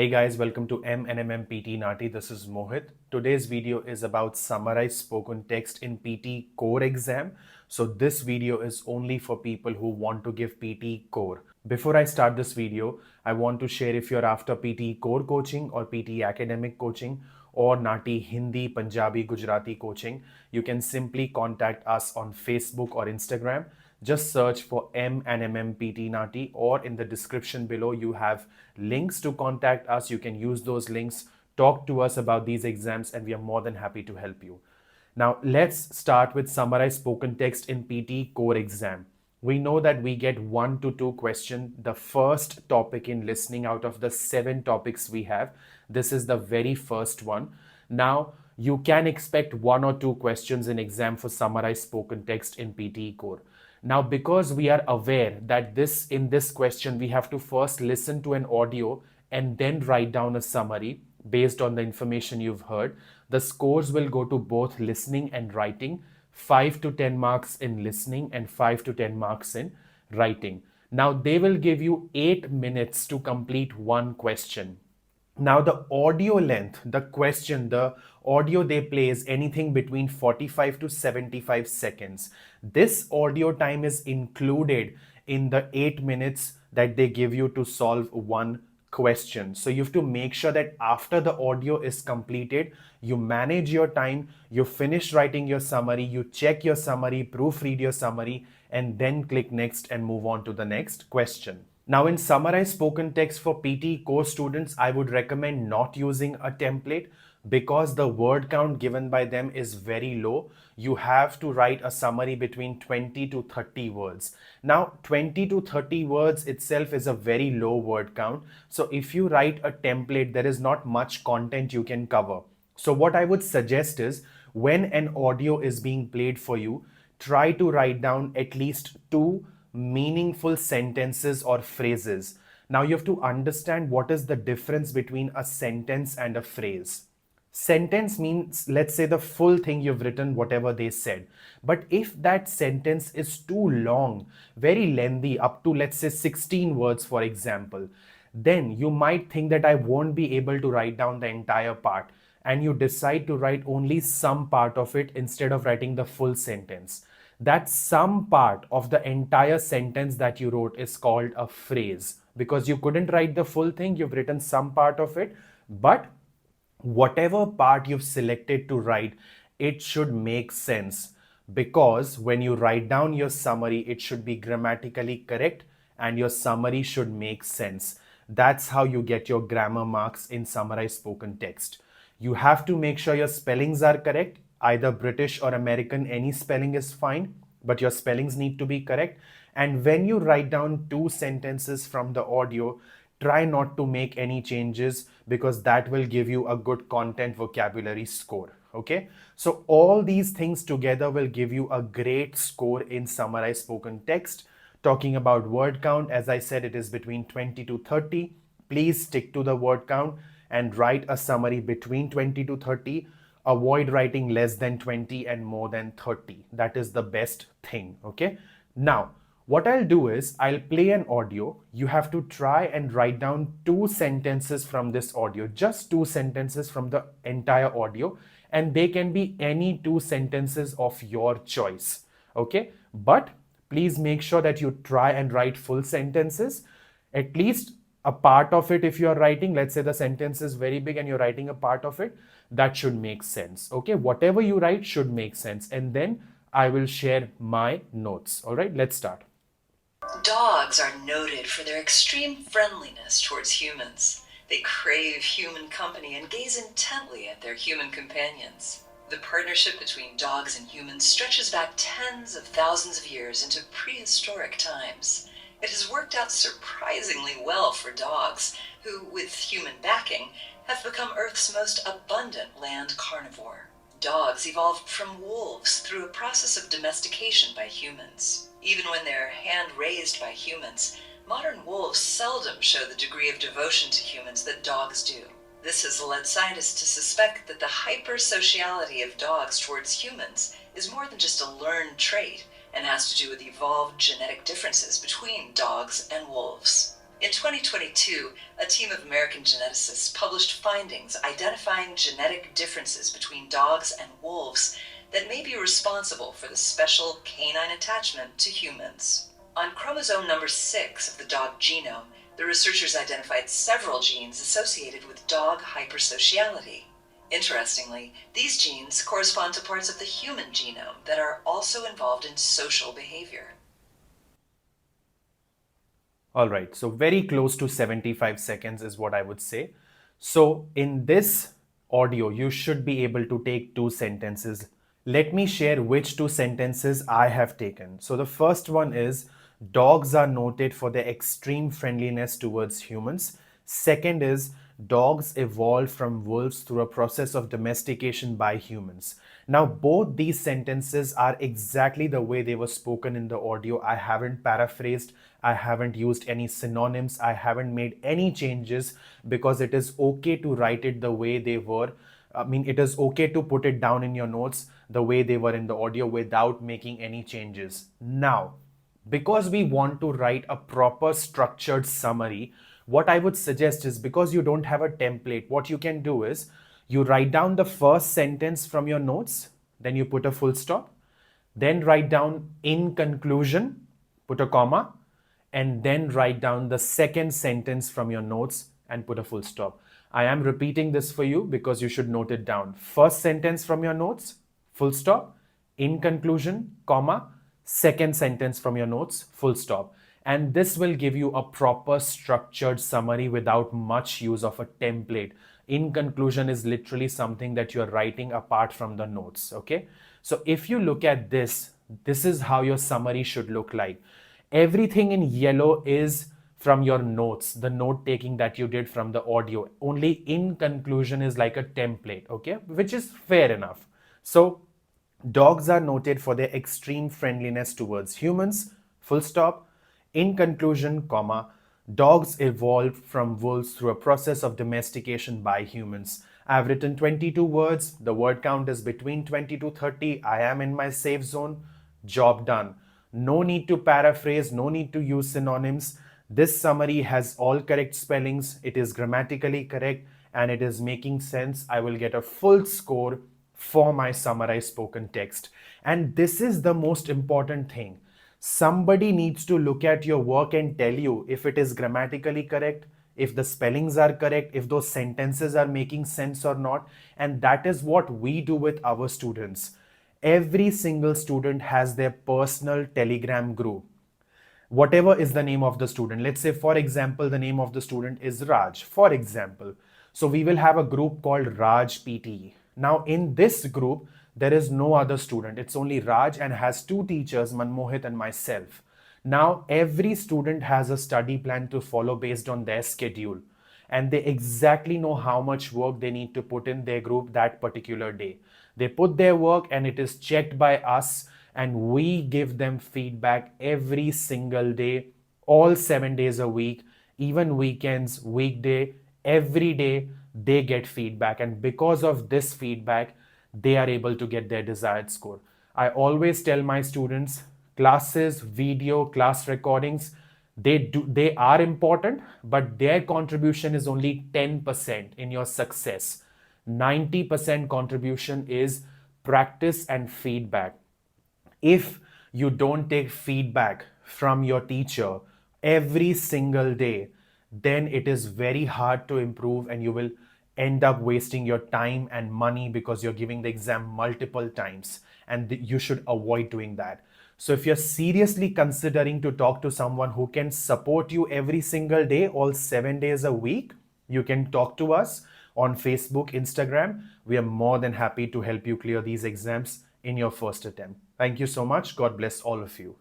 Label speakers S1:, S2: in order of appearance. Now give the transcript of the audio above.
S1: Hey guys, welcome to M&M PT NAATI. This is Mohit. Today's video is about Summarize Spoken Text in PT Core exam. So this video is only for people who want to give PT Core. Before I start this video, I want to share if you're after PT Core coaching or PT Academic coaching or NAATI Hindi, Punjabi, Gujarati coaching, you can simply contact us on Facebook or Instagram. Just search for M&M PT NAATI, or in the description below you have links to contact us. You can use those links, talk to us about these exams, and we are more than happy to help you. Now let's start with Summarize Spoken Text in PT Core exam. We know that we get 1 to 2 questions, the first topic in listening out of the 7 topics we have. This is the very first one. Now you can expect 1 or 2 questions in exam for Summarize Spoken Text in PT Core. Now, because we are aware that in this question, we have to first listen to an audio and then write down a summary based on the information you've heard, the scores will go to both listening and writing, 5 to 10 marks in listening and 5 to 10 marks in writing. Now, they will give you 8 minutes to complete one question. Now, the audio length, the audio they play is anything between 45 to 75 seconds. This audio time is included in the 8 minutes that they give you to solve one question. So you have to make sure that after the audio is completed, you manage your time, you finish writing your summary, you check your summary, proofread your summary, and then click next and move on to the next question. Now, in Summarize Spoken Text for PT Core students, I would recommend not using a template because the word count given by them is very low. You have to write a summary between 20 to 30 words. Now, 20 to 30 words itself is a very low word count. So if you write a template, there is not much content you can cover. So what I would suggest is when an audio is being played for you, try to write down at least 2 meaningful sentences or phrases. Now you have to understand what is the difference between a sentence and a phrase. Sentence means, let's say, the full thing you've written, whatever they said. But if that sentence is too long, very lengthy, up to, let's say, 16 words, for example, then you might think that I won't be able to write down the entire part. And you decide to write only some part of it instead of writing the full sentence. That some part of the entire sentence that you wrote is called a phrase. Because you couldn't write the full thing, you've written some part of it, but whatever part you've selected to write, it should make sense. Because when you write down your summary, it should be grammatically correct and your summary should make sense. That's how you get your grammar marks in Summarize Spoken Text. You have to make sure your spellings are correct. Either British or American, any spelling is fine, but your spellings need to be correct. And when you write down 2 sentences from the audio, try not to make any changes because that will give you a good content vocabulary score. Okay, so all these things together will give you a great score in Summarize Spoken Text. Talking about word count, as I said, it is between 20 to 30. Please stick to the word count and write a summary between 20 to 30. Avoid writing less than 20 and more than 30. That is the best thing. Okay. Now, what I'll do is I'll play an audio. You have to try and write down 2 sentences from this audio, just 2 sentences from the entire audio, and they can be any 2 sentences of your choice. Okay. But please make sure that you try and write full sentences, at least a part of it. If you're writing, let's say the sentence is very big and you're writing a part of it, that should make sense. Okay, whatever you write should make sense. And then I will share my notes. All right, let's start.
S2: Dogs are noted for their extreme friendliness towards humans. They crave human company and gaze intently at their human companions. The partnership between dogs and humans stretches back tens of thousands of years into prehistoric times. It has worked out surprisingly well for dogs, who, with human backing, have become Earth's most abundant land carnivore. Dogs evolved from wolves through a process of domestication by humans. Even when they're hand-raised by humans, modern wolves seldom show the degree of devotion to humans that dogs do. This has led scientists to suspect that the hypersociality of dogs towards humans is more than just a learned trait and has to do with evolved genetic differences between dogs and wolves. In 2022, a team of American geneticists published findings identifying genetic differences between dogs and wolves that may be responsible for the special canine attachment to humans. On chromosome number 6 of the dog genome, the researchers identified several genes associated with dog hypersociality. Interestingly, these genes correspond to parts of the human genome that are also involved in social behavior.
S1: All right, so very close to 75 seconds is what I would say. So in this audio, you should be able to take two sentences. Let me share which two sentences I have taken. So the first one is, dogs are noted for their extreme friendliness towards humans. Second is, dogs evolved from wolves through a process of domestication by humans. Now, both these sentences are exactly the way they were spoken in the audio. I haven't paraphrased, I haven't used any synonyms, I haven't made any changes, because it is okay to write it the way they were. I mean, it is okay to put it down in your notes the way they were in the audio without making any changes. Now, because we want to write a proper structured summary, what I would suggest is, because you don't have a template, what you can do is you write down the first sentence from your notes, then you put a full stop, then write down in conclusion, put a comma, and then write down the second sentence from your notes and put a full stop. I am repeating this for you because you should note it down. First sentence from your notes, full stop, in conclusion, comma, second sentence from your notes, full stop. And this will give you a proper structured summary without much use of a template. In conclusion is literally something that you're writing apart from the notes, okay? So if you look at this, this is how your summary should look like. Everything in yellow is from your notes, the note taking that you did from the audio. Only in conclusion is like a template, okay? Which is fair enough. So dogs are noted for their extreme friendliness towards humans, full stop. In conclusion, comma, dogs evolved from wolves through a process of domestication by humans. I've written 22 words. The word count is between 20 to 30. I am in my safe zone. Job done. No need to paraphrase, no need to use synonyms. This summary has all correct spellings. It is grammatically correct and it is making sense. I will get a full score for my summarized spoken text. And this is the most important thing. Somebody needs to look at your work and tell you if it is grammatically correct, if the spellings are correct, if those sentences are making sense or not. And that is what we do with our students. Every single student has their personal Telegram group. Whatever is the name of the student. Let's say, for example, the name of the student is Raj, for example. So we will have a group called Raj PTE. Now in this group, there is no other student. It's only Raj and has two teachers, Manmohit and myself. Now every student has a study plan to follow based on their schedule. And they exactly know how much work they need to put in their group that particular day. They put their work and it is checked by us, and we give them feedback every single day, all 7 days a week, even weekends, weekday, every day they get feedback. And because of this feedback, they are able to get their desired score. I always tell my students, classes, video, class recordings, they are important, but their contribution is only 10% in your success. 90% contribution is practice and feedback. If you don't take feedback from your teacher every single day, then it is very hard to improve and you will end up wasting your time and money because you're giving the exam multiple times, and you should avoid doing that. So if you're seriously considering to talk to someone who can support you every single day, all 7 days a week, you can talk to us on Facebook, Instagram. We are more than happy to help you clear these exams in your first attempt. Thank you so much. God bless all of you.